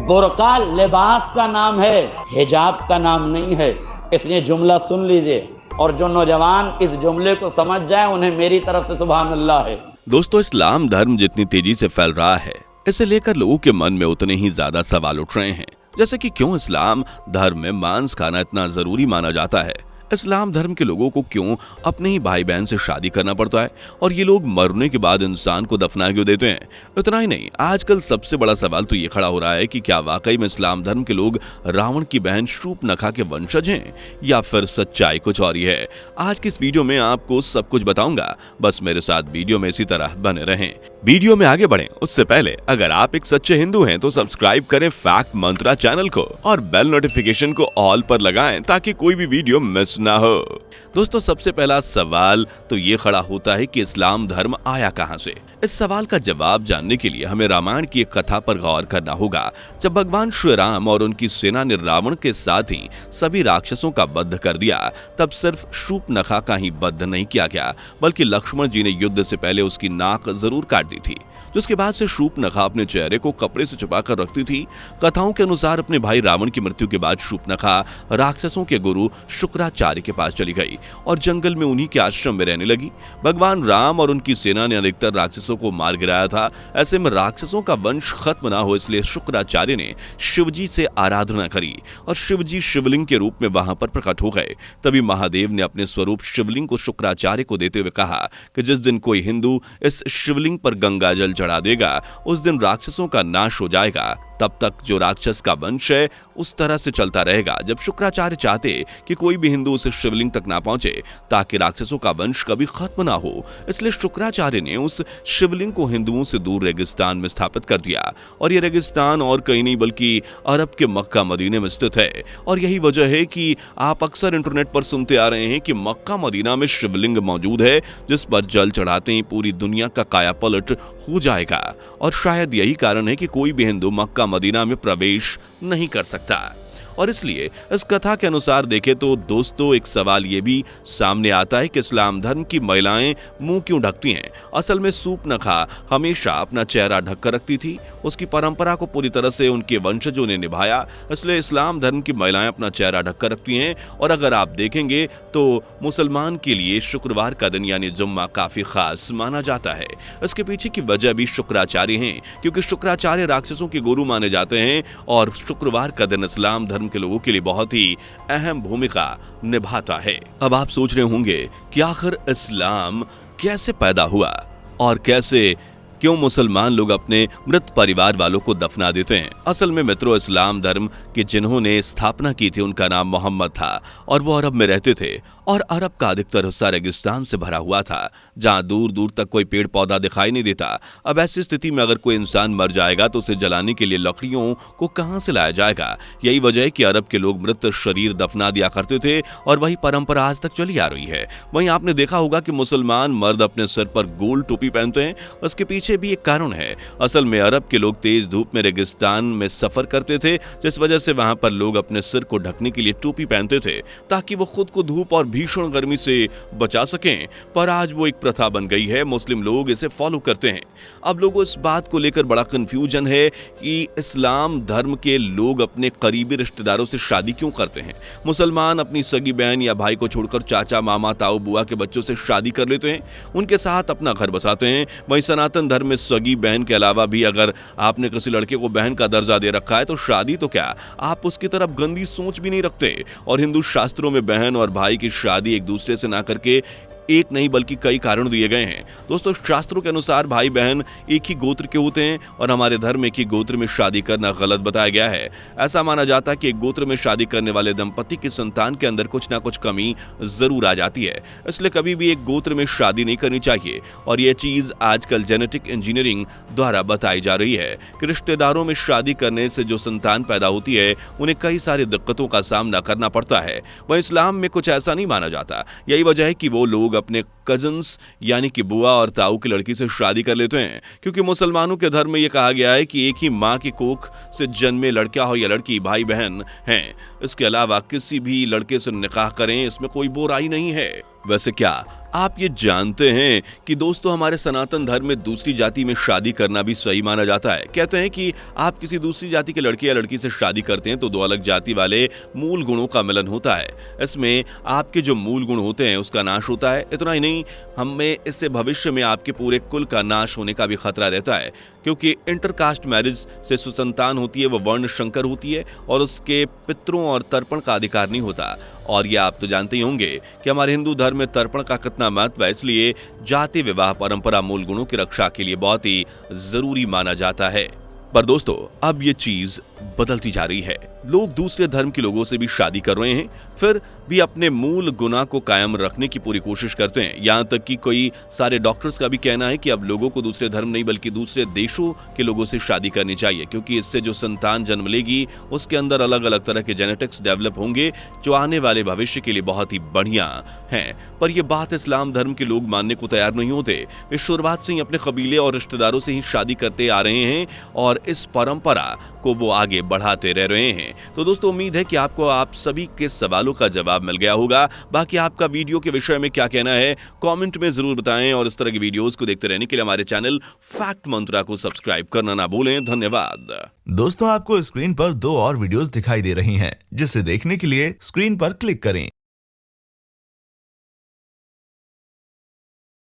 बुर्का लिबास का नाम है, हिजाब का नाम नहीं है। इसलिए जुमला सुन लीजिए और जो नौजवान इस जुमले को समझ जाए उन्हें मेरी तरफ से सुभान अल्लाह है। दोस्तों, इस्लाम धर्म जितनी तेजी से फैल रहा है, इसे लेकर लोगों के मन में उतने ही ज्यादा सवाल उठ रहे हैं। जैसे कि क्यों इस्लाम धर्म में मांस खाना इतना जरूरी माना जाता है, इस्लाम धर्म के लोगों को क्यों अपने ही भाई बहन से शादी करना पड़ता है, और ये लोग मरने के बाद इंसान को दफना क्यों देते हैं। इतना ही नहीं, आजकल सबसे बड़ा सवाल तो ये खड़ा हो रहा है कि क्या वाकई में इस्लाम धर्म के लोग रावण की बहन शूर्पणखा के वंशज हैं या फिर सच्चाई कुछ और ही है। आज की इस वीडियो में आपको सब कुछ बताऊंगा, बस मेरे साथ वीडियो में इसी तरह बने रहें। वीडियो में आगे बढ़ें उससे पहले अगर आप एक सच्चे हिंदू हैं तो सब्सक्राइब करें फैक्ट मंत्रा चैनल को और बेल नोटिफिकेशन को ऑल पर लगाएं ताकि कोई भी वीडियो मिस ना हो। दोस्तों, सबसे पहला सवाल तो ये खड़ा होता है कि इस्लाम धर्म आया कहां से। इस सवाल का जवाब जानने के लिए हमें रामायण की एक कथा पर गौर करना होगा। जब भगवान श्री राम और उनकी सेना ने रावण के साथ ही सभी राक्षसों का वध कर दिया, तब सिर्फ शूर्पणखा का ही वध नहीं किया गया, बल्कि लक्ष्मण जी ने युद्ध से पहले उसकी नाक जरूर काट दी थी, जिसके बाद से शूर्पणखा अपने चेहरे को कपड़े से छुपा कर रखती थी। कथाओं के अनुसार अपने भाई रावण की मृत्यु के बाद शूर्पणखा राक्षसों के गुरु शुक्राचार्य के पास चली गई और जंगल में उन्हीं के आश्रम में रहने लगी। भगवान राम और उनकी सेना ने अधिकतर राक्षसों को मार गिराया था। ऐसे में राक्षसों का वंश खत्म ना हो, इसलिए शुक्राचार्य ने शिवजी से आराधना करी और शिवजी शिवलिंग के रूप में वहां पर प्रकट हो गए। तभी महादेव ने अपने स्वरूप शिवलिंग को शुक्राचार्य को देते हुए कहा कि जिस दिन कोई हिंदू इस शिवलिंग पर गंगा जल चढ़ा देगा, उस दिन राक्षसों का नाश हो जाएगा। तब तक जो राक्षस का वंश है उस तरह से चलता रहेगा जब शुक्राचार्य चाहते कि कोई भी हिंदू उस शिवलिंग तक ना पहुंचे, ताकि राक्षसों का वंश कभी खत्म ना हो। इसलिए शुक्राचार्य ने उस शिवलिंग को हिंदुओं से दूर रेगिस्तान में स्थापित कर दिया, और यह रेगिस्तान और कहीं नहीं बल्कि अरब के मक्का मदीने में स्थित है। और यही वजह है कि आप अक्सर इंटरनेट पर सुनते आ रहे हैं कि मक्का मदीना में शिवलिंग मौजूद है जिस पर जल चढ़ाते ही पूरी दुनिया का कायापलट हो जाएगा। और शायद यही कारण है कि कोई भी हिंदू मक्का मदीना में प्रवेश नहीं कर सकता। और इसलिए इस कथा के अनुसार देखें तो दोस्तों, एक सवाल ये भी सामने आता है कि इस्लाम धर्म की महिलाएं मुंह क्यों ढकती हैं। असल में शूर्पणखा हमेशा अपना चेहरा ढक कर रखती थी। उसकी परंपरा को पूरी तरह से उनके वंशजों ने निभाया, इसलिए इस्लाम धर्म की महिलाएं अपना चेहरा ढक कर रखती हैं। और अगर आप देखेंगे तो मुसलमान के लिए शुक्रवार का दिन यानी जुम्मा काफी खास माना जाता है। इसके पीछे की वजह भी शुक्राचार्य हैं, क्योंकि शुक्राचार्य राक्षसों के गुरु माने जाते हैं और शुक्रवार का दिन इस्लाम धर्म के लोगों के लिए बहुत ही अहम भूमिका निभाता है। अब आप सोच रहे होंगे कि आखिर इस्लाम कैसे पैदा हुआ और कैसे क्यों मुसलमान लोग अपने मृत परिवार वालों को दफना देते हैं। असल में मित्रों, इस्लाम धर्म की जिन्होंने स्थापना की थी उनका नाम मोहम्मद था और वो अरब में रहते थे। और अरब का अधिकतर हिस्सा रेगिस्तान से भरा हुआ था, जहां दूर दूर तक कोई पेड़ पौधा दिखाई नहीं देता। अब ऐसी स्थिति में अगर कोई इंसान मर जाएगा तो उसे जलाने के लिए लकड़ियों को कहां से लाया जाएगा। यही वजह है कि अरब के लोग मृत शरीर दफना दिया करते थे और वही परंपरा आज तक चली आ रही है। वहीं आपने देखा होगा कि मुसलमान मर्द अपने सिर पर गोल टोपी पहनते हैं। उसके पीछे भी एक कारण है। असल में अरब के लोग तेज धूप में रेगिस्तान में सफर करते थे, जिस वजह से वहां पर लोग अपने सिर को ढकने के लिए टोपी पहनते थे ताकि वो खुद को धूप और भीषण गर्मी से बचा सकें। पर आज वो एक प्रथा बन गई है, मुस्लिम लोग इसे फॉलो करते हैं। अब लोगों इस बात को लेकर बड़ा कंफ्यूजन है कि इस्लाम धर्म के लोग अपने करीबी रिश्तेदारों से शादी क्यों करते हैं। मुसलमान अपनी सगी बहन या भाई को छोड़कर चाचा मामा ताऊ बुआ के बच्चों से शादी कर लेते हैं, उनके साथ अपना घर बसाते हैं। वहीं सनातन धर्म में सगी बहन के अलावा भी अगर आपने किसी लड़के को बहन का दर्जा दे रखा है तो शादी तो क्या, आप उसकी तरफ गंदी सोच भी नहीं रखते। और हिंदू शास्त्रों में बहन और भाई की शादी एक दूसरे से ना करके एक नहीं बल्कि कई कारण दिए गए हैं। दोस्तों, शास्त्रों के अनुसार भाई बहन एक ही गोत्र के होते हैं और हमारे धर्म में एक ही गोत्र में शादी करना गलत बताया गया है। ऐसा माना जाता है कि एक गोत्र में शादी करने वाले दंपति की संतान के अंदर कुछ ना कुछ कमी जरूर आ जाती है, इसलिए कभी भी एक गोत्र में शादी नहीं करनी चाहिए। और यह चीज आजकल जेनेटिक इंजीनियरिंग द्वारा बताई जा रही है कि रिश्तेदारों में शादी करने से जो संतान पैदा होती है उन्हें कई सारी दिक्कतों का सामना करना पड़ता है। वह इस्लाम में कुछ ऐसा नहीं माना जाता। यही वजह है कि वो लोग अपने कजिन्स यानी कि बुआ और ताऊ की लड़की से शादी कर लेते हैं, क्योंकि मुसलमानों के धर्म में यह कहा गया है कि एक ही मां की कोख से जन्मे लड़का हो या लड़की भाई बहन हैं। इसके अलावा किसी भी लड़के से निकाह करें, इसमें कोई बुराई नहीं है। वैसे क्या आप ये जानते हैं कि दोस्तों हमारे सनातन धर्म में दूसरी जाति में शादी करना भी सही माना जाता है। कहते हैं कि आप किसी दूसरी जाति के लड़के या लड़की से शादी करते हैं तो दो अलग जाति वाले मूल गुणों का मिलन होता है। इसमें आपके जो मूल गुण होते हैं उसका नाश होता है। इतना ही नहीं, हमें इससे भविष्य में आपके पूरे कुल का नाश होने का भी खतरा रहता है, क्योंकि इंटरकास्ट मैरिज से सुसंतान होती है वो वर्ण शंकर होती है और उसके पितरों और तर्पण का अधिकार नहीं होता। और ये आप तो जानते ही होंगे कि हमारे हिंदू धर्म में तर्पण का कितना महत्व है, इसलिए जाति विवाह परंपरा मूल गुणों की रक्षा के लिए बहुत ही जरूरी माना जाता है। पर दोस्तों अब ये चीज बदलती जा रही है। लोग दूसरे धर्म के लोगों से भी शादी कर रहे हैं, फिर भी अपने मूल गुना को कायम रखने की पूरी कोशिश करते हैं। यहाँ तक कि कोई सारे डॉक्टर्स का भी कहना है कि अब लोगों को दूसरे धर्म नहीं बल्कि दूसरे देशों के लोगों से शादी करनी चाहिए, क्योंकि इससे जो संतान जन्म लेगी उसके अंदर अलग अलग तरह के जेनेटिक्स डेवलप होंगे जो आने वाले भविष्य के लिए बहुत ही बढ़िया हैं। पर यह बात इस्लाम धर्म के लोग मानने को तैयार नहीं होते। वे शुरुआत से ही अपने कबीले और रिश्तेदारों से ही शादी करते आ रहे हैं और इस परंपरा को वो आगे बढ़ाते रह रहे हैं। तो दोस्तों उम्मीद है कि आपको आप सभी के सवालों का जवाब मिल गया होगा। बाकी आपका वीडियो के विषय में क्या कहना है कमेंट में जरूर बताएं और इस तरह की वीडियोस को देखते रहने के लिए हमारे चैनल फैक्ट मंत्रा को सब्सक्राइब करना ना भूलें। धन्यवाद। दोस्तों आपको स्क्रीन पर 2 और वीडियोस दिखाई दे रही हैं, जिसे देखने के लिए स्क्रीन पर क्लिक करें।